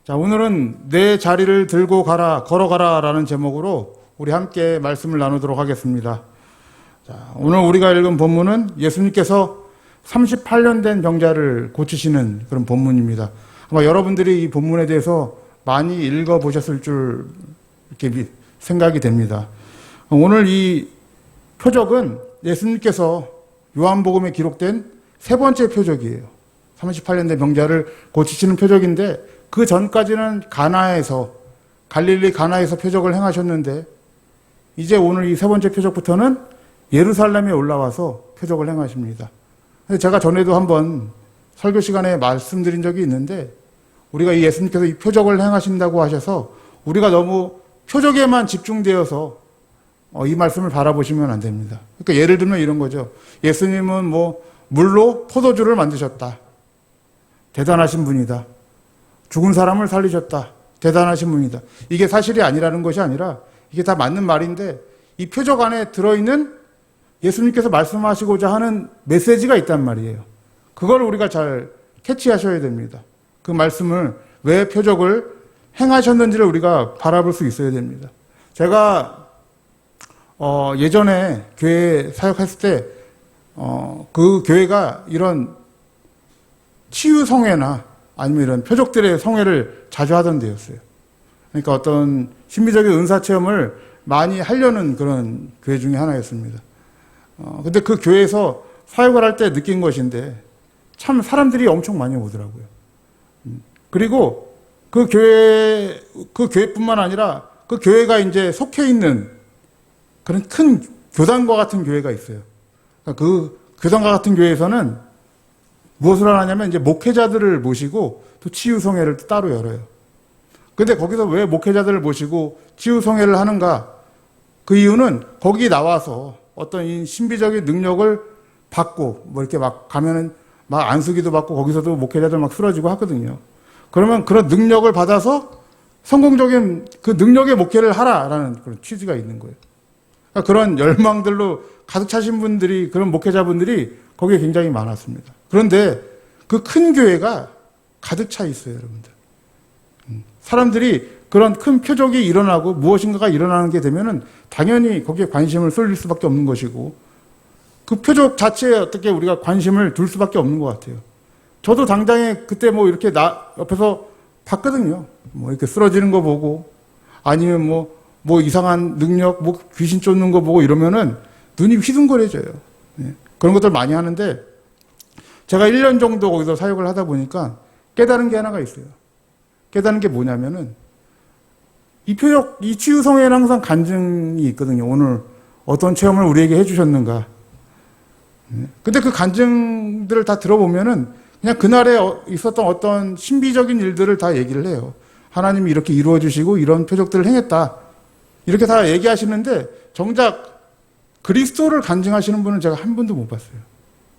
자, 오늘은 내 자리를 들고 가라, 걸어가라 라는 제목으로 우리 함께 말씀을 나누도록 하겠습니다. 자, 오늘 우리가 읽은 본문은 예수님께서 38년 된 병자를 고치시는 그런 본문입니다. 아마 여러분들이 이 본문에 대해서 많이 읽어보셨을 줄 이렇게 생각이 됩니다. 오늘 이 표적은 예수님께서 요한복음에 기록된 세 번째 표적이에요. 38년 된 병자를 고치시는 표적인데 그 전까지는 갈릴리 가나에서 표적을 행하셨는데 이제 오늘 이 세 번째 표적부터는 예루살렘에 올라와서 표적을 행하십니다. 제가 전에도 한번 설교 시간에 말씀드린 적이 있는데 우리가 이 예수님께서 이 표적을 행하신다고 하셔서 우리가 너무 표적에만 집중되어서 이 말씀을 바라보시면 안 됩니다. 그러니까 예를 들면 이런 거죠. 예수님은 물로 포도주를 만드셨다. 대단하신 분이다. 죽은 사람을 살리셨다. 대단하신 분이다. 이게 사실이 아니라는 것이 아니라 이게 다 맞는 말인데 이 표적 안에 들어있는 예수님께서 말씀하시고자 하는 메시지가 있단 말이에요. 그걸 우리가 잘 캐치하셔야 됩니다. 그 말씀을 왜 표적을 행하셨는지를 우리가 바라볼 수 있어야 됩니다. 제가 예전에 교회 사역했을 때 그 교회가 이런 치유 성회나 아니면 이런 표적들의 성회를 자주 하던 데였어요. 그러니까 어떤 신비적인 은사 체험을 많이 하려는 그런 교회 중에 하나였습니다. 근데 그 교회에서 사역을 할 때 느낀 것인데 참 사람들이 엄청 많이 오더라고요. 그리고 그 교회뿐만 아니라 그 교회가 이제 속해 있는 그런 큰 교단과 같은 교회가 있어요. 그 교단과 같은 교회에서는 무엇을 하냐면 이제 목회자들을 모시고 또 치유성회를 따로 열어요. 근데 거기서 왜 목회자들을 모시고 치유성회를 하는가? 그 이유는 거기 나와서 어떤 이 신비적인 능력을 받고 이렇게 막 가면은 막 안수기도 받고 거기서도 목회자들 막 쓰러지고 하거든요. 그러면 그런 능력을 받아서 성공적인 그 능력의 목회를 하라라는 그런 취지가 있는 거예요. 그러니까 그런 열망들로 가득 차신 분들이, 그런 목회자분들이 거기에 굉장히 많았습니다. 그런데 그 큰 교회가 가득 차 있어요, 여러분들. 사람들이 그런 큰 표적이 일어나고 무엇인가가 일어나는 게 되면은 당연히 거기에 관심을 쏠릴 수밖에 없는 것이고 그 표적 자체에 어떻게 우리가 관심을 둘 수밖에 없는 것 같아요. 저도 당장에 그때 이렇게 옆에서 봤거든요. 이렇게 쓰러지는 거 보고 아니면 이상한 능력, 귀신 쫓는 거 보고 이러면은 눈이 휘둥그레져요. 그런 것들 많이 하는데 제가 1년 정도 거기서 사역을 하다 보니까 깨달은 게 하나가 있어요. 깨달은 게 뭐냐면은 이 치유성회에는 항상 간증이 있거든요. 오늘 어떤 체험을 우리에게 해주셨는가. 근데 그 간증들을 다 들어보면은 그냥 그날에 있었던 어떤 신비적인 일들을 다 얘기를 해요. 하나님이 이렇게 이루어주시고 이런 표적들을 행했다. 이렇게 다 얘기하시는데 정작 그리스도를 간증하시는 분은 제가 한 분도 못 봤어요.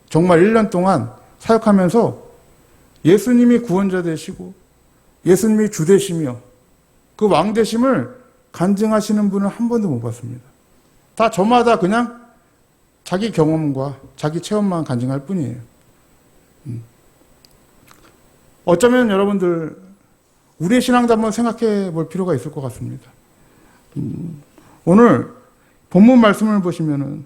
정말 1년 동안 사역하면서 예수님이 구원자 되시고 예수님이 주 되시며 그 왕 되심을 간증하시는 분은 한 번도 못 봤습니다. 다 저마다 그냥 자기 경험과 자기 체험만 간증할 뿐이에요. 어쩌면 여러분들 우리의 신앙도 한번 생각해 볼 필요가 있을 것 같습니다. 오늘 본문 말씀을 보시면은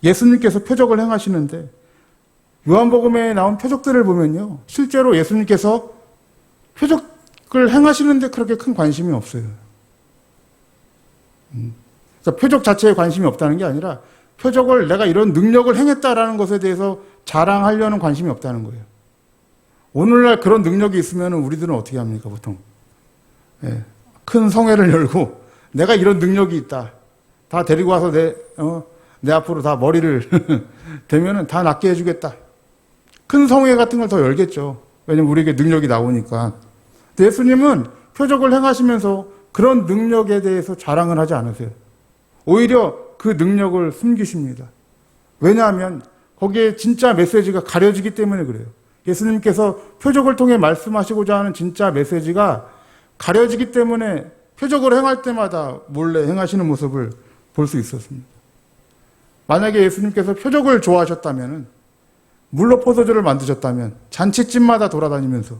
예수님께서 표적을 행하시는데 요한복음에 나온 표적들을 보면요. 실제로 예수님께서 표적을 행하시는데 그렇게 큰 관심이 없어요. 그러니까 표적 자체에 관심이 없다는 게 아니라 표적을 내가 이런 능력을 행했다라는 것에 대해서 자랑하려는 관심이 없다는 거예요. 오늘날 그런 능력이 있으면 우리들은 어떻게 합니까, 보통? 큰 성회를 열고 내가 이런 능력이 있다. 다 데리고 와서 내 앞으로 다 머리를 대면은 다 낫게 해주겠다. 큰 성회 같은 걸 더 열겠죠. 왜냐면 우리에게 능력이 나오니까. 근데 예수님은 표적을 행하시면서 그런 능력에 대해서 자랑을 하지 않으세요. 오히려 그 능력을 숨기십니다. 왜냐하면 거기에 진짜 메시지가 가려지기 때문에 그래요. 예수님께서 표적을 통해 말씀하시고자 하는 진짜 메시지가 가려지기 때문에 표적을 행할 때마다 몰래 행하시는 모습을 볼 수 있었습니다. 만약에 예수님께서 표적을 좋아하셨다면, 물로 포도주를 만드셨다면 잔치집마다 돌아다니면서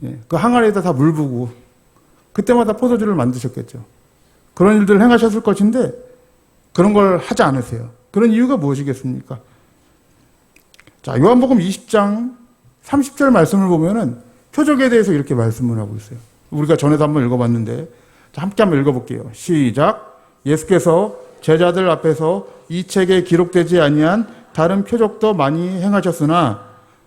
예, 그 항아리에다 다 물 부고 그때마다 포도주를 만드셨겠죠. 그런 일들을 행하셨을 것인데 그런 걸 하지 않으세요. 그런 이유가 무엇이겠습니까? 자, 요한복음 20장 30절 말씀을 보면은 표적에 대해서 이렇게 말씀을 하고 있어요. 우리가 전에도 한번 읽어봤는데 함께 한번 읽어볼게요. 시작. 예수께서 제자들 앞에서 이 책에 기록되지 아니한 다른 표적도 많이 행하셨으나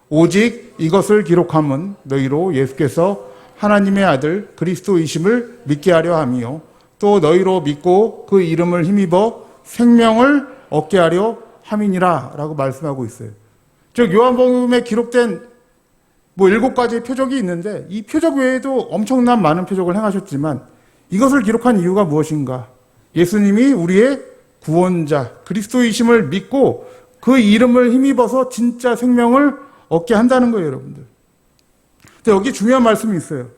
오직 이것을 기록함은 너희로 예수께서 하나님의 아들 그리스도이심을 믿게 하려 함이요 또 너희로 믿고 그 이름을 힘입어 생명을 얻게 하려 함이니라 라고 말씀하고 있어요. 즉 요한복음에 기록된 7가지의 표적이 있는데 이 표적 외에도 엄청난 많은 표적을 행하셨지만 이것을 기록한 이유가 무엇인가? 예수님이 우리의 구원자 그리스도이심을 믿고 그 이름을 힘입어서 진짜 생명을 얻게 한다는 거예요, 여러분들. 근데 여기 중요한 말씀이 있어요.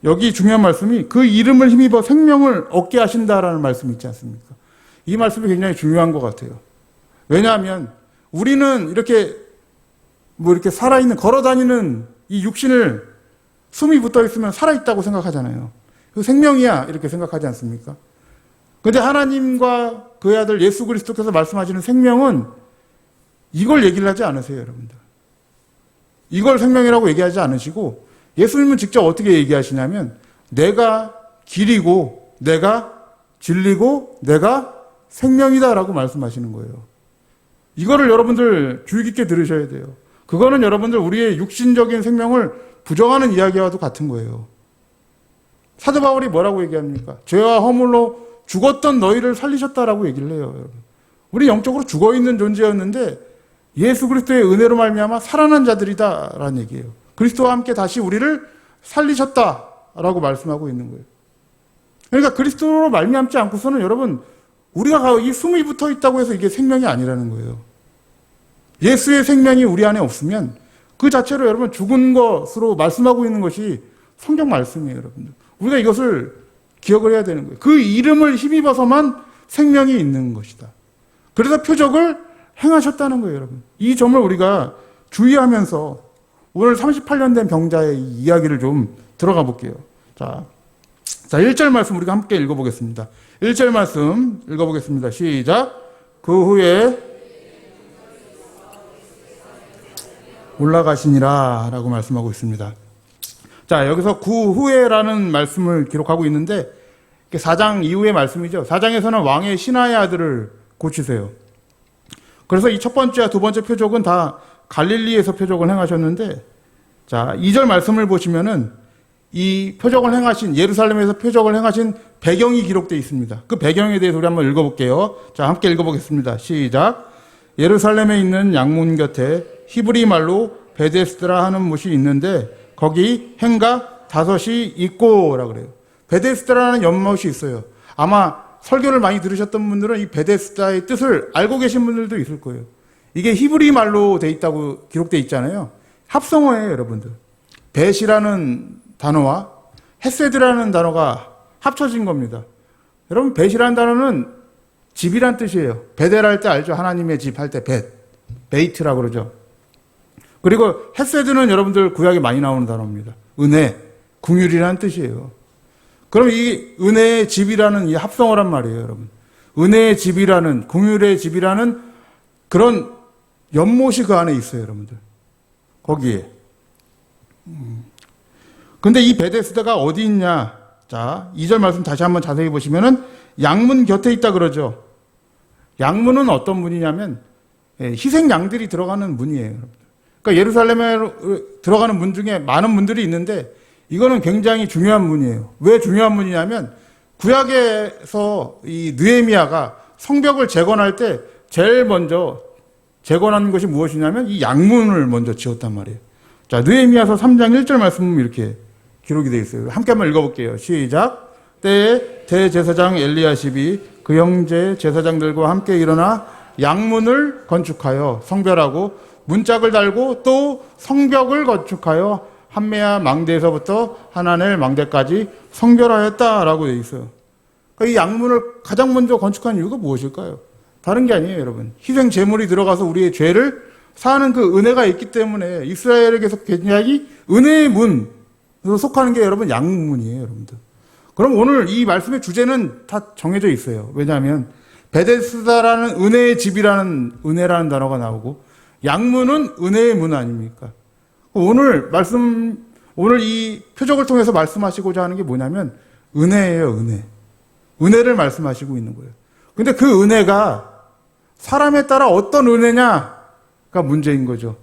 여기 중요한 말씀이 그 이름을 힘입어 생명을 얻게 하신다라는 말씀이 있지 않습니까? 이 말씀이 굉장히 중요한 것 같아요. 왜냐하면 우리는 이렇게 이렇게 살아있는, 걸어다니는 이 육신을 숨이 붙어 있으면 살아있다고 생각하잖아요. 그 생명이야, 이렇게 생각하지 않습니까? 근데 하나님과 그의 아들 예수 그리스도께서 말씀하시는 생명은 이걸 얘기를 하지 않으세요, 여러분들. 이걸 생명이라고 얘기하지 않으시고 예수님은 직접 어떻게 얘기하시냐면 내가 길이고 내가 진리고 내가 생명이다라고 말씀하시는 거예요. 이거를 여러분들 주의 깊게 들으셔야 돼요. 그거는 여러분들 우리의 육신적인 생명을 부정하는 이야기와도 같은 거예요. 사도 바울이 뭐라고 얘기합니까? 죄와 허물로 죽었던 너희를 살리셨다라고 얘기를 해요, 여러분. 우리 영적으로 죽어있는 존재였는데 예수 그리스도의 은혜로 말미암아 살아난 자들이다라는 얘기예요. 그리스도와 함께 다시 우리를 살리셨다라고 말씀하고 있는 거예요. 그러니까 그리스도로 말미암지 않고서는 여러분 우리가 이 숨이 붙어 있다고 해서 이게 생명이 아니라는 거예요. 예수의 생명이 우리 안에 없으면 그 자체로 여러분 죽은 것으로 말씀하고 있는 것이 성경 말씀이에요, 여러분들. 우리가 이것을 기억을 해야 되는 거예요. 그 이름을 힘입어서만 생명이 있는 것이다. 그래서 표적을 행하셨다는 거예요, 여러분. 이 점을 우리가 주의하면서 오늘 38년 된 병자의 이야기를 좀 들어가 볼게요. 자, 1절 말씀 우리가 함께 읽어보겠습니다. 1절 말씀 읽어보겠습니다. 시작. 그 후에 올라가시니라 라고 말씀하고 있습니다. 자, 여기서 그 후에라는 말씀을 기록하고 있는데 4장 이후의 말씀이죠. 4장에서는 왕의 신하의 아들을 고치세요. 그래서 이 첫 번째와 두 번째 표적은 다 갈릴리에서 표적을 행하셨는데, 자, 2절 말씀을 보시면은 이 표적을 행하신, 예루살렘에서 표적을 행하신 배경이 기록되어 있습니다. 그 배경에 대해서 우리 한번 읽어볼게요. 자, 함께 읽어보겠습니다. 시작. 예루살렘에 있는 양문 곁에 히브리 말로 베데스드라 하는 곳이 있는데 거기 행가 5이 있고라 그래요. 베데스다라는 연못이 있어요. 아마 설교를 많이 들으셨던 분들은 이 베데스다의 뜻을 알고 계신 분들도 있을 거예요. 이게 히브리 말로 돼 있다고 기록돼 있잖아요. 합성어예요, 여러분들. 벳이라는 단어와 헤세드라는 단어가 합쳐진 겁니다. 여러분, 벳이라는 단어는 집이란 뜻이에요. 베델 할 때 알죠? 하나님의 집 할 때 베이트라고 그러죠. 그리고 헤세드는 여러분들 구약에 많이 나오는 단어입니다. 은혜, 긍휼이라는 뜻이에요. 그럼 이 은혜의 집이라는 이 합성어란 말이에요, 여러분. 은혜의 집이라는, 긍휼의 집이라는 그런 연못이 그 안에 있어요, 여러분들. 거기에. 근데 이 베데스다가 어디 있냐? 자, 2절 말씀 다시 한번 자세히 보시면은 양문 곁에 있다 그러죠. 양문은 어떤 문이냐면 희생 양들이 들어가는 문이에요, 여러분. 그러니까 예루살렘에 들어가는 문 중에 많은 문들이 있는데 이거는 굉장히 중요한 문이에요. 왜 중요한 문이냐면 구약에서 이 느헤미야가 성벽을 재건할 때 제일 먼저 재건한 것이 무엇이냐면 이 양문을 먼저 지었단 말이에요. 자, 느헤미야서 3장 1절 말씀은 이렇게 기록이 되어 있어요. 함께 한번 읽어볼게요. 시작. 때에 대제사장 엘리야십이 그 형제 제사장들과 함께 일어나 양문을 건축하여 성별하고 문짝을 달고 또 성벽을 건축하여 한메아 망대에서부터 하나넬 망대까지 성별하였다라고 되어 있어요. 그러니까 이 양문을 가장 먼저 건축한 이유가 무엇일까요? 다른 게 아니에요, 여러분. 희생 제물이 들어가서 우리의 죄를 사는 그 은혜가 있기 때문에 이스라엘에게서 굉장히 은혜의 문으로 속하는 게 여러분 양문이에요, 여러분들. 그럼 오늘 이 말씀의 주제는 다 정해져 있어요. 왜냐하면 베데스다라는 은혜의 집이라는 은혜라는 단어가 나오고 양문은 은혜의 문 아닙니까? 오늘 이 표적을 통해서 말씀하시고자 하는 게 뭐냐면 은혜예요, 은혜. 은혜를 말씀하시고 있는 거예요. 근데 그 은혜가 사람에 따라 어떤 은혜냐가 문제인 거죠.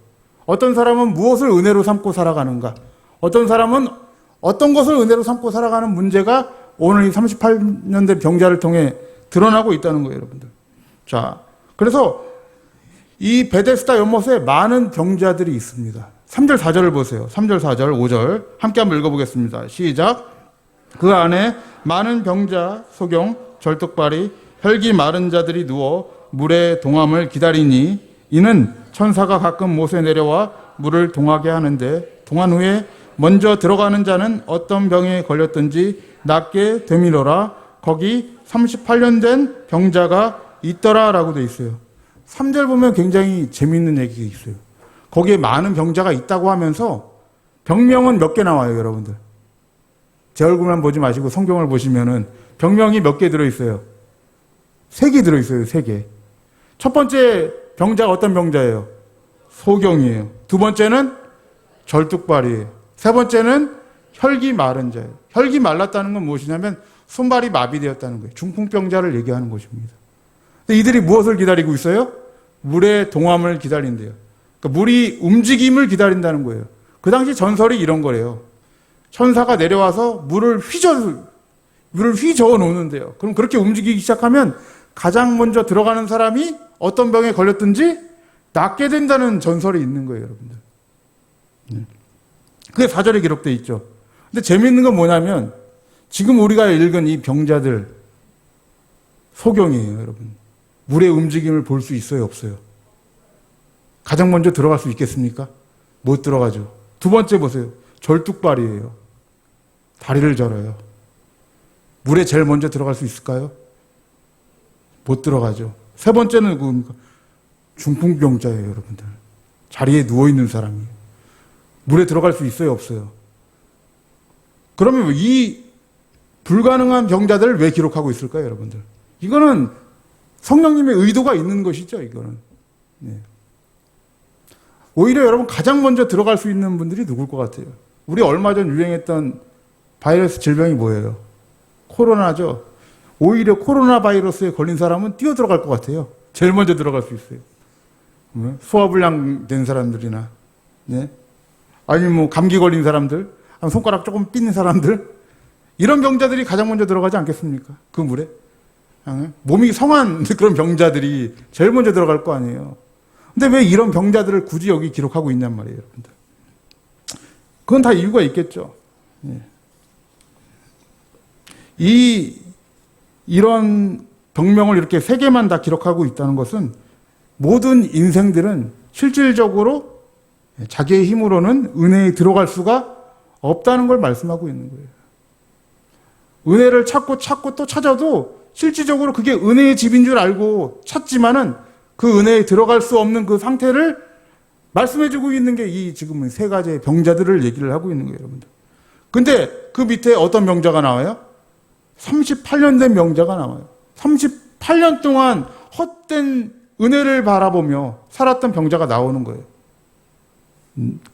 어떤 사람은 무엇을 은혜로 삼고 살아가는가? 어떤 사람은 어떤 것을 은혜로 삼고 살아가는 문제가 오늘 이 38년 된 병자를 통해 드러나고 있다는 거예요, 여러분들. 자, 그래서 이 베데스다 연못에 많은 병자들이 있습니다. 3절, 4절을 보세요. 3절, 4절, 5절 함께 한번 읽어보겠습니다. 시작. 그 안에 많은 병자, 소경, 절뚝발이, 혈기 마른 자들이 누워 물의 동함을 기다리니 이는 천사가 가끔 못에 내려와 물을 동하게 하는데 동한 후에 먼저 들어가는 자는 어떤 병에 걸렸든지 낫게 되밀어라. 거기 38년 된 병자가 있더라 라고 돼 있어요. 3절 보면 굉장히 재미있는 얘기가 있어요. 거기에 많은 병자가 있다고 하면서 병명은 몇 개 나와요, 여러분들. 제 얼굴만 보지 마시고 성경을 보시면은 병명이 몇 개 들어있어요? 3개 들어있어요, 3개. 첫 번째 병자가 어떤 병자예요? 소경이에요. 두 번째는 절뚝발이에요. 세 번째는 혈기 마른 자예요. 혈기 말랐다는 건 무엇이냐면 손발이 마비되었다는 거예요. 중풍병자를 얘기하는 것입니다. 근데 이들이 무엇을 기다리고 있어요? 물의 동함을 기다린대요. 그러니까 물이 움직임을 기다린다는 거예요. 그 당시 전설이 이런 거래요. 천사가 내려와서 물을 휘저어 놓는데요. 그럼 그렇게 움직이기 시작하면 가장 먼저 들어가는 사람이 어떤 병에 걸렸든지 낫게 된다는 전설이 있는 거예요, 여러분들. 그게 4절에 기록되어 있죠. 근데 재미있는 건 뭐냐면 지금 우리가 읽은 이 병자들 소경이에요, 여러분. 물의 움직임을 볼 수 있어요, 없어요? 가장 먼저 들어갈 수 있겠습니까? 못 들어가죠. 두 번째 보세요. 절뚝발이에요. 다리를 절어요. 물에 제일 먼저 들어갈 수 있을까요? 못 들어가죠. 세 번째는 누굽니까? 중풍병자예요, 여러분들. 자리에 누워있는 사람이에요. 물에 들어갈 수 있어요, 없어요? 그러면 이 불가능한 병자들을 왜 기록하고 있을까요, 여러분들? 이거는 성령님의 의도가 있는 것이죠, 이거는. 네. 오히려 여러분 가장 먼저 들어갈 수 있는 분들이 누굴 것 같아요? 우리 얼마 전 유행했던 바이러스 질병이 뭐예요? 코로나죠. 오히려 코로나 바이러스에 걸린 사람은 뛰어 들어갈 것 같아요. 제일 먼저 들어갈 수 있어요. 소화불량 된 사람들이나, 네? 아니면 뭐 감기 걸린 사람들, 손가락 조금 삔는 사람들, 이런 병자들이 가장 먼저 들어가지 않겠습니까? 그 물에. 몸이 성한 그런 병자들이 제일 먼저 들어갈 거 아니에요. 근데 왜 이런 병자들을 굳이 여기 기록하고 있냔 말이에요, 여러분들. 그건 다 이유가 있겠죠. 이런 병명을 이렇게 3개만 다 기록하고 있다는 것은 모든 인생들은 실질적으로 자기의 힘으로는 은혜에 들어갈 수가 없다는 걸 말씀하고 있는 거예요. 은혜를 찾고 또 찾아도 실질적으로 그게 은혜의 집인 줄 알고 찾지만은 그 은혜에 들어갈 수 없는 그 상태를 말씀해주고 있는 게 이 지금 3가지의 병자들을 얘기를 하고 있는 거예요, 여러분들. 근데 그 밑에 어떤 병자가 나와요? 38년 된 병자가 나와요. 38년 동안 헛된 은혜를 바라보며 살았던 병자가 나오는 거예요.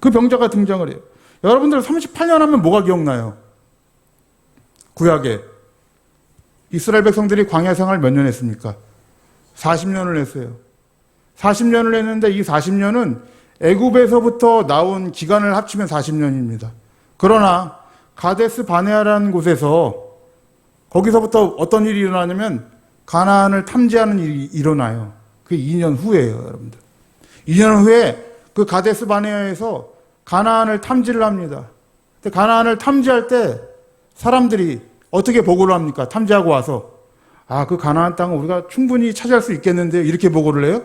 그 병자가 등장을 해요. 여러분들 38년 하면 뭐가 기억나요? 구약에 이스라엘 백성들이 광야 생활 몇 년 했습니까? 40년을 했어요. 40년을 했는데 이 40년은 애굽에서부터 나온 기간을 합치면 40년입니다. 그러나 가데스 바네아라는 곳에서 거기서부터 어떤 일이 일어나냐면 가나안을 탐지하는 일이 일어나요. 그게 2년 후예요, 여러분들. 2년 후에 그 가데스 바네아에서 가나안을 탐지를 합니다. 근데 가나안을 탐지할 때 사람들이 어떻게 보고를 합니까? 탐지하고 와서 그 가나안 땅은 우리가 충분히 차지할 수 있겠는데요. 이렇게 보고를 해요?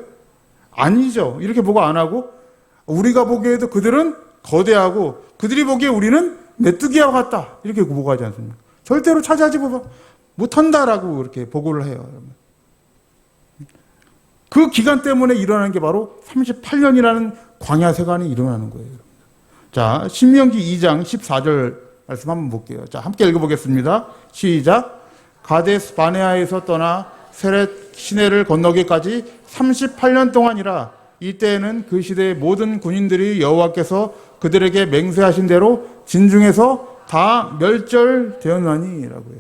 아니죠. 이렇게 보고 안 하고 우리가 보기에도 그들은 거대하고 그들이 보기에 우리는 메뚜기와 같다. 이렇게 보고하지 않습니까? 절대로 차지하지 못한다라고 이렇게 보고를 해요. 그 기간 때문에 일어나는 게 바로 38년이라는 광야 세관이 일어나는 거예요. 자, 신명기 2장 14절 말씀 한번 볼게요. 자, 함께 읽어보겠습니다. 시작. 가데스 바네아에서 떠나 세렛 시내를 건너기까지 38년 동안이라. 이때에는 그 시대의 모든 군인들이 여호와께서 그들에게 맹세하신 대로 진중에서 다 멸절되었나니라고요.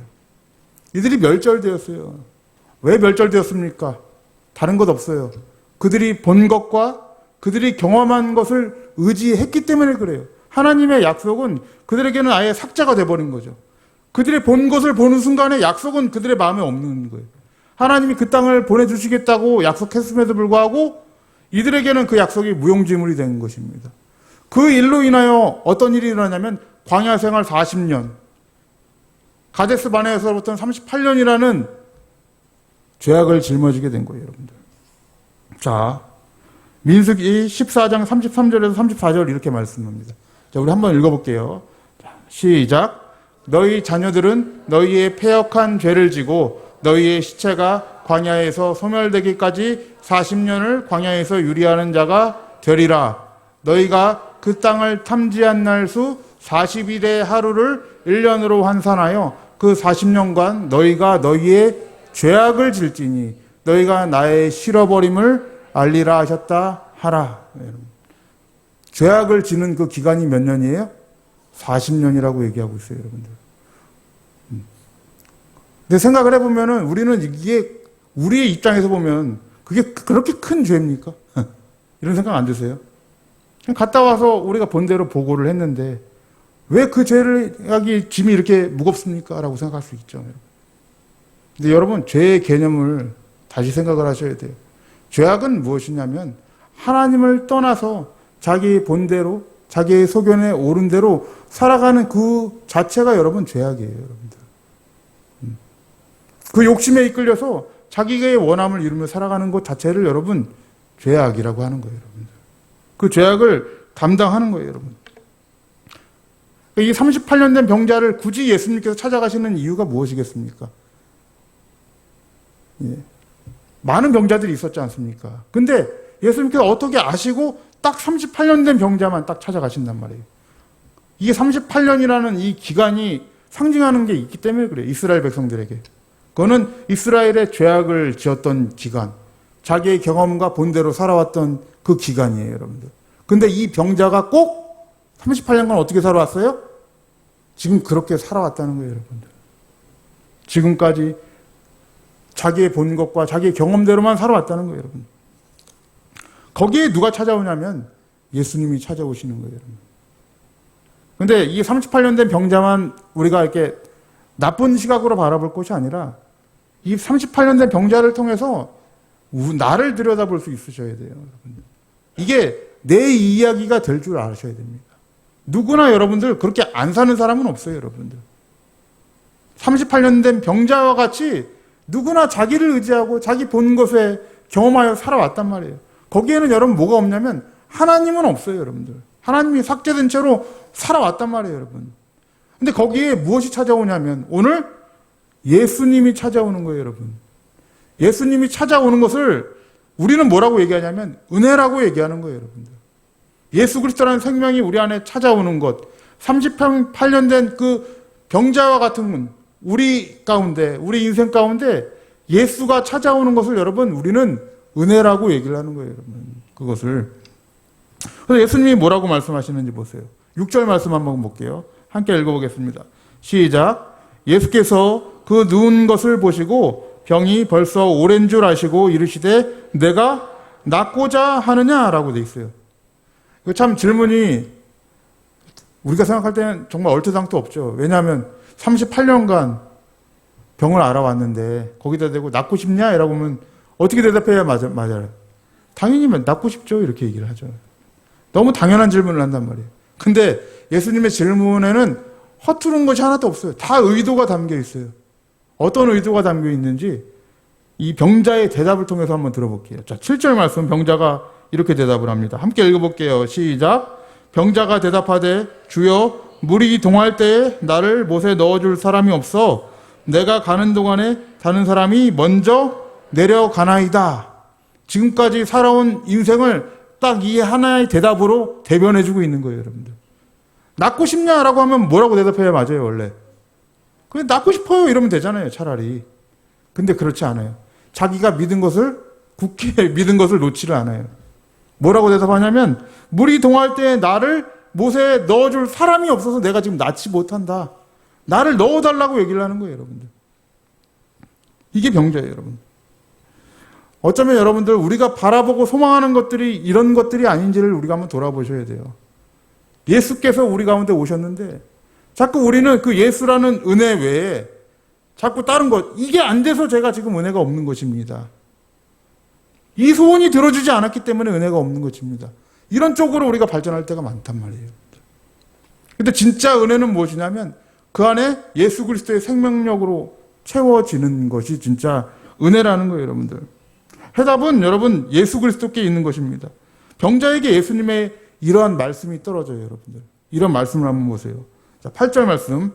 이들이 멸절되었어요. 왜 멸절되었습니까? 다른 것 없어요. 그들이 본 것과 그들이 경험한 것을 의지했기 때문에 그래요. 하나님의 약속은 그들에게는 아예 삭제가 돼버린 거죠. 그들이 본 것을 보는 순간에 약속은 그들의 마음에 없는 거예요. 하나님이 그 땅을 보내주시겠다고 약속했음에도 불구하고 이들에게는 그 약속이 무용지물이 된 것입니다. 그 일로 인하여 어떤 일이 일어나냐면 광야 생활 40년, 가데스 바네아에서부터는 38년이라는 죄악을 짊어지게 된 거예요, 여러분들. 자, 민수기 14장 33절에서 34절 이렇게 말씀합니다. 자, 우리 한번 읽어볼게요. 자, 시작. 너희 자녀들은 너희의 패역한 죄를 지고 너희의 시체가 광야에서 소멸되기까지 40년을 광야에서 유리하는 자가 되리라. 너희가 그 땅을 탐지한 날 수 42대 하루를 1년으로 환산하여 그 40년간 너희가 너희의 죄악을 질지니 너희가 나의 실어버림을 알리라 하셨다 하라. 죄악을 지는 그 기간이 몇 년이에요? 40년이라고 얘기하고 있어요, 여러분들. 근데 생각을 해보면은 우리는 이게 우리의 입장에서 보면 그게 그렇게 큰 죄입니까? 이런 생각 안 드세요? 그냥 갔다 와서 우리가 본 대로 보고를 했는데 왜 그 죄악이 짐이 이렇게 무겁습니까? 라고 생각할 수 있죠. 근데 여러분, 죄의 개념을 다시 생각을 하셔야 돼요. 죄악은 무엇이냐면 하나님을 떠나서 자기 본대로 자기의 소견에 옳은 대로 살아가는 그 자체가 여러분 죄악이에요, 여러분들. 그 욕심에 이끌려서 자기의 원함을 이루며 살아가는 것 자체를 여러분 죄악이라고 하는 거예요, 여러분들. 그 죄악을 감당하는 거예요, 여러분. 이 38년 된 병자를 굳이 예수님께서 찾아가시는 이유가 무엇이겠습니까? 예. 많은 병자들이 있었지 않습니까? 근데 예수님께서 어떻게 아시고 딱 38년 된 병자만 딱 찾아가신단 말이에요. 이게 38년이라는 이 기간이 상징하는 게 있기 때문에 그래요. 이스라엘 백성들에게. 그거는 이스라엘의 죄악을 지었던 기간, 자기의 경험과 본대로 살아왔던 그 기간이에요, 여러분들. 근데 이 병자가 꼭 38년간 어떻게 살아왔어요? 지금 그렇게 살아왔다는 거예요, 여러분들. 지금까지 자기의 본 것과 자기의 경험대로만 살아왔다는 거예요, 여러분. 거기에 누가 찾아오냐면 예수님이 찾아오시는 거예요, 여러분. 근데 이 38년 된 병자만 우리가 이렇게 나쁜 시각으로 바라볼 것이 아니라 이 38년 된 병자를 통해서 나를 들여다볼 수 있으셔야 돼요, 여러분. 이게 내 이야기가 될 줄 아셔야 됩니다. 누구나 여러분들 그렇게 안 사는 사람은 없어요, 여러분들. 38년 된 병자와 같이 누구나 자기를 의지하고 자기 본 것에 경험하여 살아왔단 말이에요. 거기에는 여러분 뭐가 없냐면 하나님은 없어요, 여러분들. 하나님이 삭제된 채로 살아왔단 말이에요, 여러분. 근데 거기에 무엇이 찾아오냐면 오늘 예수님이 찾아오는 거예요, 여러분. 예수님이 찾아오는 것을 우리는 뭐라고 얘기하냐면 은혜라고 얘기하는 거예요, 여러분들. 예수 그리스도라는 생명이 우리 안에 찾아오는 것, 38년 된 그 병자와 같은 우리 가운데, 우리 인생 가운데 예수가 찾아오는 것을 여러분 우리는 은혜라고 얘기를 하는 거예요, 여러분. 그것을. 그래서 예수님이 뭐라고 말씀하시는지 보세요. 6절 말씀 한번 볼게요. 함께 읽어보겠습니다. 시작. 예수께서 그 누운 것을 보시고 병이 벌써 오랜 줄 아시고 이르시되 내가 낫고자 하느냐라고 돼 있어요. 이거 참 질문이 우리가 생각할 때는 정말 얼토당토 없죠. 왜냐하면 38년간 병을 알아왔는데 거기다 대고 낫고 싶냐? 이라고 하면 어떻게 대답해야 맞아요? 당연히 낫고 싶죠. 이렇게 얘기를 하죠. 너무 당연한 질문을 한단 말이에요. 근데 예수님의 질문에는 허투른 것이 하나도 없어요. 다 의도가 담겨 있어요. 어떤 의도가 담겨 있는지 이 병자의 대답을 통해서 한번 들어볼게요. 자, 7절 말씀 병자가 이렇게 대답을 합니다. 함께 읽어볼게요. 시작. 병자가 대답하되 주여 물이 동할 때에 나를 못에 넣어줄 사람이 없어 내가 가는 동안에 다른 사람이 먼저 내려가나이다. 지금까지 살아온 인생을 딱 이 하나의 대답으로 대변해주고 있는 거예요, 여러분들. 낳고 싶냐라고 하면 뭐라고 대답해야 맞아요, 원래? 그냥 낳고 싶어요, 이러면 되잖아요, 차라리. 근데 그렇지 않아요. 자기가 믿은 것을, 굳게 믿은 것을 놓지를 않아요. 뭐라고 대답하냐면, 물이 동할 때 나를 못에 넣어줄 사람이 없어서 내가 지금 낳지 못한다. 나를 넣어달라고 얘기를 하는 거예요, 여러분들. 이게 병자예요, 여러분. 어쩌면 여러분들 우리가 바라보고 소망하는 것들이 이런 것들이 아닌지를 우리가 한번 돌아보셔야 돼요. 예수께서 우리 가운데 오셨는데 자꾸 우리는 그 예수라는 은혜 외에 자꾸 다른 것, 이게 안 돼서 제가 지금 은혜가 없는 것입니다. 이 소원이 들어주지 않았기 때문에 은혜가 없는 것입니다. 이런 쪽으로 우리가 발전할 때가 많단 말이에요. 근데 진짜 은혜는 무엇이냐면 그 안에 예수 그리스도의 생명력으로 채워지는 것이 진짜 은혜라는 거예요, 여러분들. 해답은 여러분 예수 그리스도께 있는 것입니다. 병자에게 예수님의 이러한 말씀이 떨어져요, 여러분들. 이런 말씀을 한번 보세요. 자, 8절 말씀,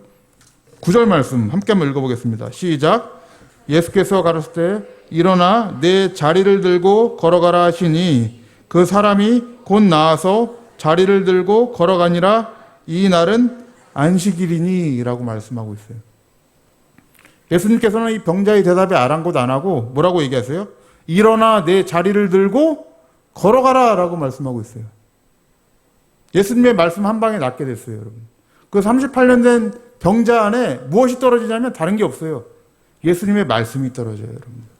9절 말씀 함께 한번 읽어보겠습니다. 시작. 예수께서 가르칠 때 일어나 내 자리를 들고 걸어가라 하시니 그 사람이 곧 나아서 자리를 들고 걸어가니라. 이 날은 안식일이니 라고 말씀하고 있어요. 예수님께서는 이 병자의 대답에 아랑곳 안 하고 뭐라고 얘기하세요? 일어나 내 자리를 들고 걸어가라 라고 말씀하고 있어요. 예수님의 말씀 한 방에 낫게 됐어요, 여러분. 그 38년 된 병자 안에 무엇이 떨어지냐면 다른 게 없어요. 예수님의 말씀이 떨어져요, 여러분.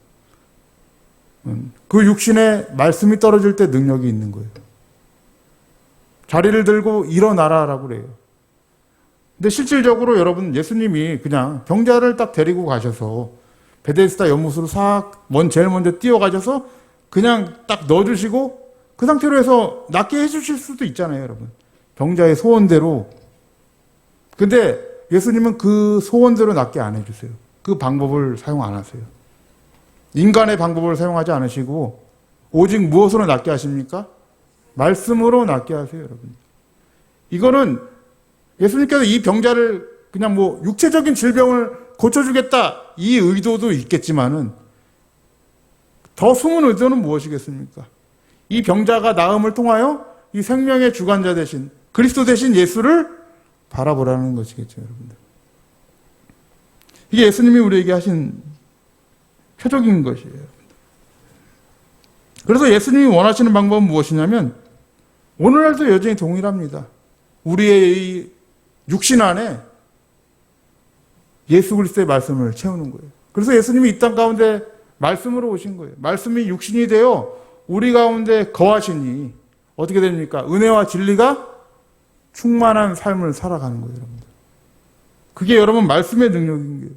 그 육신에 말씀이 떨어질 때 능력이 있는 거예요. 자리를 들고 일어나라라고 그래요. 근데 실질적으로 여러분 예수님이 그냥 병자를 딱 데리고 가셔서 베데스다 연못으로 제일 먼저 뛰어가셔서 그냥 딱 넣어주시고 그 상태로 해서 낫게 해주실 수도 있잖아요, 여러분. 병자의 소원대로. 근데 예수님은 그 소원대로 낫게 안 해주세요. 그 방법을 사용 안 하세요. 인간의 방법을 사용하지 않으시고 오직 무엇으로 낫게 하십니까? 말씀으로 낫게 하세요, 여러분. 이거는 예수님께서 이 병자를 그냥 뭐 육체적인 질병을 고쳐주겠다 이 의도도 있겠지만은 더 숨은 의도는 무엇이겠습니까? 이 병자가 나음을 통하여 이 생명의 주관자 되신 그리스도 되신 예수를 바라보라는 것이겠죠, 여러분들. 이게 예수님이 우리에게 하신 표적인 것이에요. 그래서 예수님이 원하시는 방법은 무엇이냐면 오늘날도 여전히 동일합니다. 우리의 이 육신 안에 예수 그리스도의 말씀을 채우는 거예요. 그래서 예수님이 이 땅 가운데 말씀으로 오신 거예요. 말씀이 육신이 되어 우리 가운데 거하시니 어떻게 됩니까? 은혜와 진리가 충만한 삶을 살아가는 거예요, 여러분들. 그게 여러분 말씀의 능력인 거예요.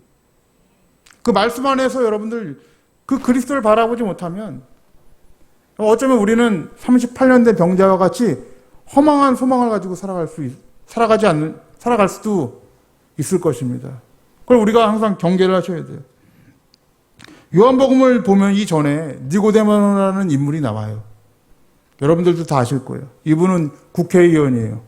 그 말씀 안에서 여러분들 그 그리스도를 바라보지 못하면 어쩌면 우리는 38년 된 병자와 같이 허망한 소망을 가지고 살아갈 수도 있을 것입니다. 그걸 우리가 항상 경계를 하셔야 돼요. 요한복음을 보면 이전에 니고데모라는 인물이 나와요. 여러분들도 다 아실 거예요. 이분은 국회의원이에요.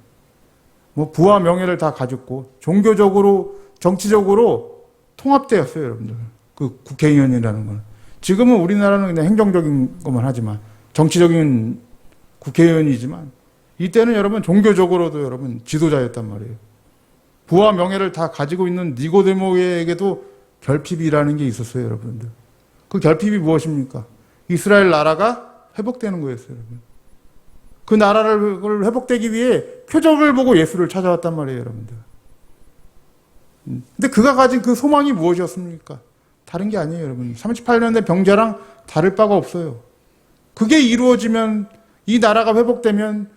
뭐 부와 명예를 다 가졌고 종교적으로 정치적으로 통합되었어요, 여러분들. 그 국회의원이라는 건. 지금은 우리나라는 그냥 행정적인 것만 하지만 정치적인 국회의원이지만 이때는 여러분 종교적으로도 여러분 지도자였단 말이에요. 부와 명예를 다 가지고 있는 니고데모에게도 결핍이라는 게 있었어요, 여러분들. 그 결핍이 무엇입니까? 이스라엘 나라가 회복되는 거였어요, 여러분. 그 나라를 회복되기 위해 표적을 보고 예수를 찾아왔단 말이에요, 여러분들. 근데 그가 가진 그 소망이 무엇이었습니까? 다른 게 아니에요, 여러분. 38년 된 병자랑 다를 바가 없어요. 그게 이루어지면, 이 나라가 회복되면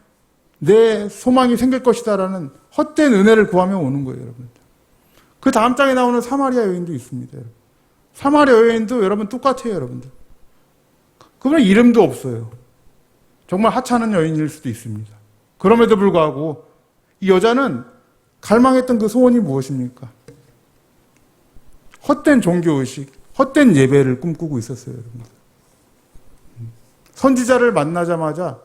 내 소망이 생길 것이다라는 헛된 은혜를 구하며 오는 거예요, 여러분. 그 다음 장에 나오는 사마리아 여인도 있습니다, 여러분. 사마리아 여인도 여러분 똑같아요, 여러분들. 그분은 이름도 없어요. 정말 하찮은 여인일 수도 있습니다. 그럼에도 불구하고 이 여자는 갈망했던 그 소원이 무엇입니까? 헛된 종교의식, 헛된 예배를 꿈꾸고 있었어요, 여러분. 선지자를 만나자마자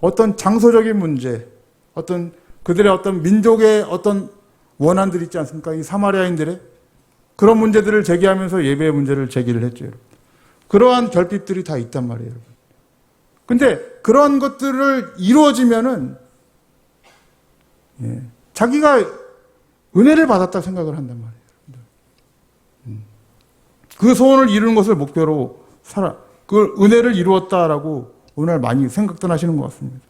어떤 장소적인 문제, 어떤 그들의 어떤 민족의 어떤 원한들 있지 않습니까? 이 사마리아인들의 그런 문제들을 제기하면서 예배의 문제를 제기를 했죠, 여러분. 그러한 결핍들이 다 있단 말이에요, 여러분. 근데 그러한 것들을 이루어지면은 자기가 은혜를 받았다 생각을 한단 말이에요. 그 소원을 이루는 것을 목표로 그 은혜를 이루었다라고 오늘 많이 생각들 하시는 것 같습니다.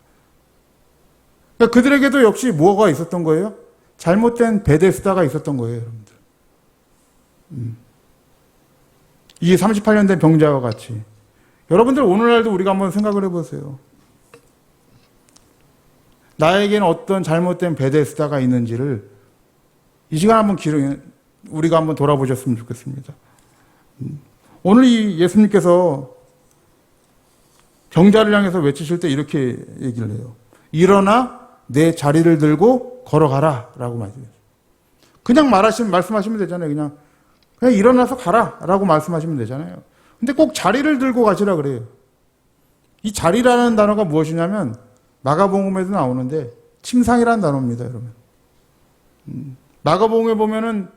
그러니까 그들에게도 역시 뭐가 있었던 거예요? 잘못된 베데스다가 있었던 거예요, 여러분들. 이 38년 된 병자와 같이. 여러분들 오늘날도 우리가 한번 생각을 해보세요. 나에게는 어떤 잘못된 베데스다가 있는지를 이 시간 한번 우리가 한번 돌아보셨으면 좋겠습니다. 오늘 이 예수님께서 병자를 향해서 외치실 때 이렇게 얘기를 해요. 일어나 내 자리를 들고 걸어가라 라고 말씀하세요. 그냥 말씀하시면 되잖아요. 그냥 일어나서 가라 라고 말씀하시면 되잖아요. 근데 꼭 자리를 들고 가시라 그래요. 이 자리라는 단어가 무엇이냐면 마가복음에도 나오는데 침상이라는 단어입니다, 여러분. 마가복음에 보면은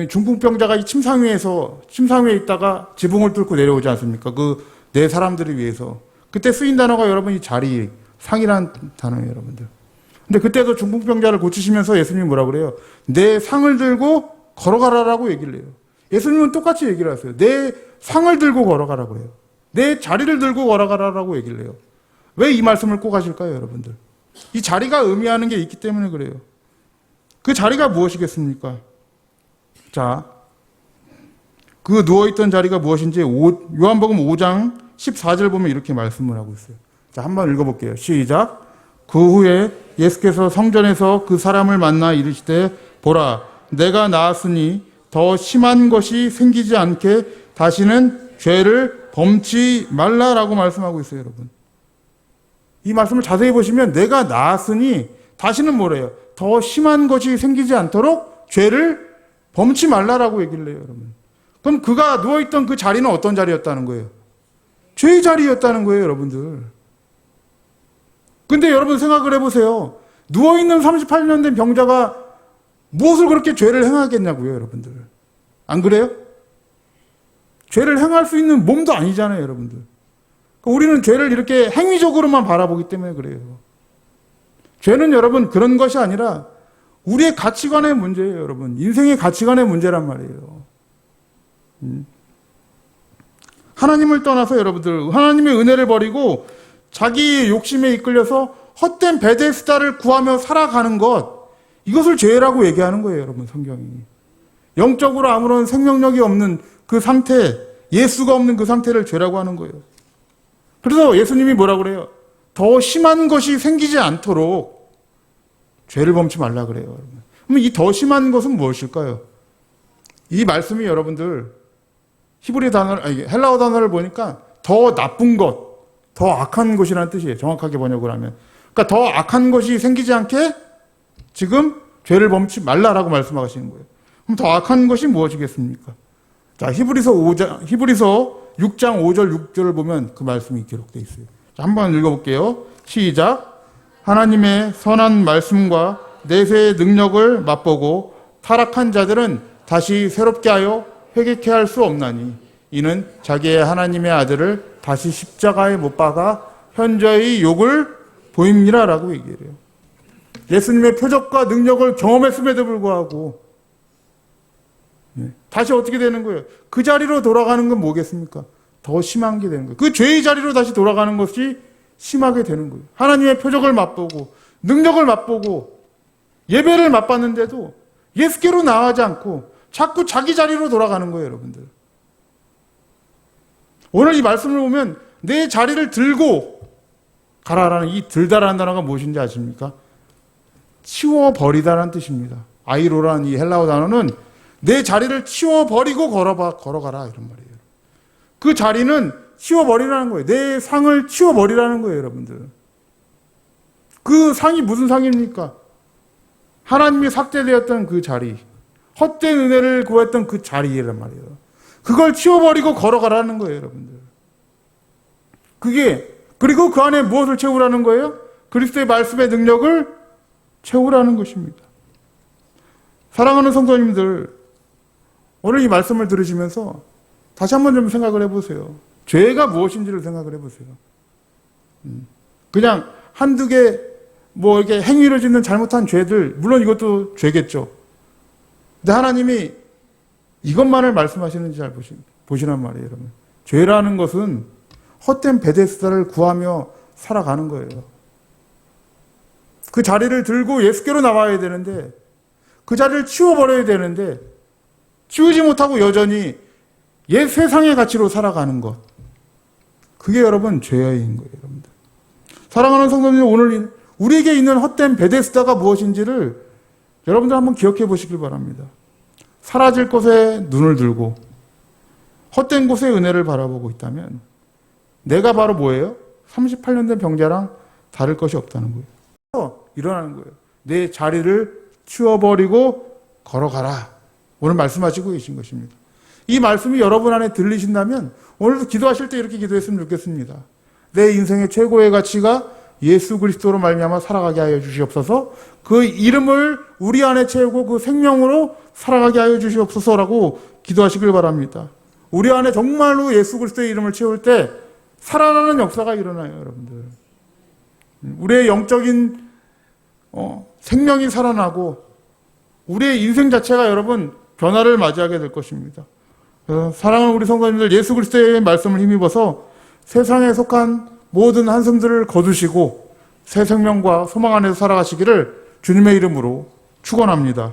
중풍병자가 이 침상 위에 있다가 지붕을 뚫고 내려오지 않습니까? 그 네 사람들을 위해서. 그때 쓰인 단어가 여러분 이 자리, 상이라는 단어예요, 여러분들. 근데 그때도 중풍병자를 고치시면서 예수님이 뭐라 그래요? 내 상을 들고 걸어가라라고 얘기를 해요. 예수님은 똑같이 얘기를 하세요. 내 상을 들고 걸어가라 그래요. 내 자리를 들고 걸어가라라고 얘기를 해요. 왜 이 말씀을 꼭 하실까요, 여러분들? 이 자리가 의미하는 게 있기 때문에 그래요. 그 자리가 무엇이겠습니까? 자, 그 누워있던 자리가 무엇인지 요한복음 5장 14절 보면 이렇게 말씀을 하고 있어요. 자, 한번 읽어볼게요. 시작. 그 후에 예수께서 성전에서 그 사람을 만나 이르시되 보라, 내가 나았으니 더 심한 것이 생기지 않게 다시는 죄를 범치 말라라고 말씀하고 있어요, 여러분. 이 말씀을 자세히 보시면 내가 나았으니 다시는 뭐래요? 더 심한 것이 생기지 않도록 죄를 범치 말라라고 얘기를 해요, 여러분. 그럼 그가 누워있던 그 자리는 어떤 자리였다는 거예요? 죄의 자리였다는 거예요, 여러분들. 근데 여러분 생각을 해보세요. 누워있는 38년 된 병자가 무엇을 그렇게 죄를 행하겠냐고요, 여러분들. 안 그래요? 죄를 행할 수 있는 몸도 아니잖아요, 여러분들. 우리는 죄를 이렇게 행위적으로만 바라보기 때문에 그래요. 죄는 여러분 그런 것이 아니라 우리의 가치관의 문제예요, 여러분. 인생의 가치관의 문제란 말이에요. 하나님을 떠나서 여러분들 하나님의 은혜를 버리고 자기 욕심에 이끌려서 헛된 베데스다를 구하며 살아가는 것, 이것을 죄라고 얘기하는 거예요, 여러분. 성경이. 영적으로 아무런 생명력이 없는 그 상태, 예수가 없는 그 상태를 죄라고 하는 거예요. 그래서 예수님이 뭐라고 그래요? 더 심한 것이 생기지 않도록 죄를 범치 말라 그래요, 여러분. 그럼 이 더 심한 것은 무엇일까요? 이 말씀이 여러분들 헬라어 단어를 보니까 더 나쁜 것, 더 악한 것이라는 뜻이에요. 정확하게 번역을 하면. 그러니까 더 악한 것이 생기지 않게 지금 죄를 범치 말라라고 말씀하시는 거예요. 그럼 더 악한 것이 무엇이겠습니까? 자, 히브리서 6장 5절 6절을 보면 그 말씀이 기록되어 있어요. 자, 한번 읽어볼게요. 시작. 하나님의 선한 말씀과 내세의 능력을 맛보고 타락한 자들은 다시 새롭게 하여 회개케 할 수 없나니 이는 자기의 하나님의 아들을 다시 십자가에 못 박아 현저히 욕을 보입니다 라고 얘기해요. 예수님의 표적과 능력을 경험했음에도 불구하고 다시 어떻게 되는 거예요? 그 자리로 돌아가는 건 뭐겠습니까? 더 심한 게 되는 거예요. 그 죄의 자리로 다시 돌아가는 것이 심하게 되는 거예요. 하나님의 표적을 맛보고 능력을 맛보고 예배를 맛봤는데도 예수께로 나아가지 않고 자꾸 자기 자리로 돌아가는 거예요, 여러분들. 오늘 이 말씀을 보면 내 자리를 들고 가라라는 이 들다라는 단어가 무엇인지 아십니까? 치워버리다라는 뜻입니다. 아이로라는 이 헬라어 단어는 내 자리를 치워버리고 걸어가라 이런 말이에요. 그 자리는 치워버리라는 거예요. 내 상을 치워버리라는 거예요, 여러분들. 그 상이 무슨 상입니까? 하나님이 삭제되었던 그 자리, 헛된 은혜를 구했던 그 자리란 말이에요. 그걸 치워버리고 걸어가라는 거예요, 여러분들. 그리고 그 안에 무엇을 채우라는 거예요? 그리스도의 말씀의 능력을 채우라는 것입니다. 사랑하는 성도님들, 오늘 이 말씀을 들으시면서 다시 한번 좀 생각을 해보세요. 죄가 무엇인지를 생각을 해보세요. 그냥 한두 개, 뭐 이렇게 행위를 짓는 잘못한 죄들, 물론 이것도 죄겠죠. 근데 하나님이 이것만을 말씀하시는지 잘 보시란 말이에요, 여러분. 죄라는 것은 헛된 베데스다를 구하며 살아가는 거예요. 그 자리를 들고 예수께로 나와야 되는데, 그 자리를 치워버려야 되는데, 치우지 못하고 여전히 옛 세상의 가치로 살아가는 것. 그게 여러분 죄인 거예요, 여러분들. 사랑하는 성도님, 오늘 우리에게 있는 헛된 베데스다가 무엇인지를 여러분들 한번 기억해 보시길 바랍니다. 사라질 것에 눈을 들고 헛된 곳의 은혜를 바라보고 있다면 내가 바로 뭐예요? 38년 된 병자랑 다를 것이 없다는 거예요. 일어나는 거예요. 내 자리를 치워버리고 걸어가라. 오늘 말씀하시고 계신 것입니다. 이 말씀이 여러분 안에 들리신다면 오늘도 기도하실 때 이렇게 기도했으면 좋겠습니다. 내 인생의 최고의 가치가 예수 그리스도로 말미암아 살아가게 하여 주시옵소서. 그 이름을 우리 안에 채우고 그 생명으로 살아가게 하여 주시옵소서라고 기도하시길 바랍니다. 우리 안에 정말로 예수 그리스도의 이름을 채울 때 살아나는 역사가 일어나요, 여러분들. 우리의 영적인 생명이 살아나고 우리의 인생 자체가 여러분 변화를 맞이하게 될 것입니다. 사랑하는 우리 성도님들, 예수 그리스도의 말씀을 힘입어서 세상에 속한 모든 한숨들을 거두시고 새 생명과 소망 안에서 살아가시기를 주님의 이름으로 축원합니다.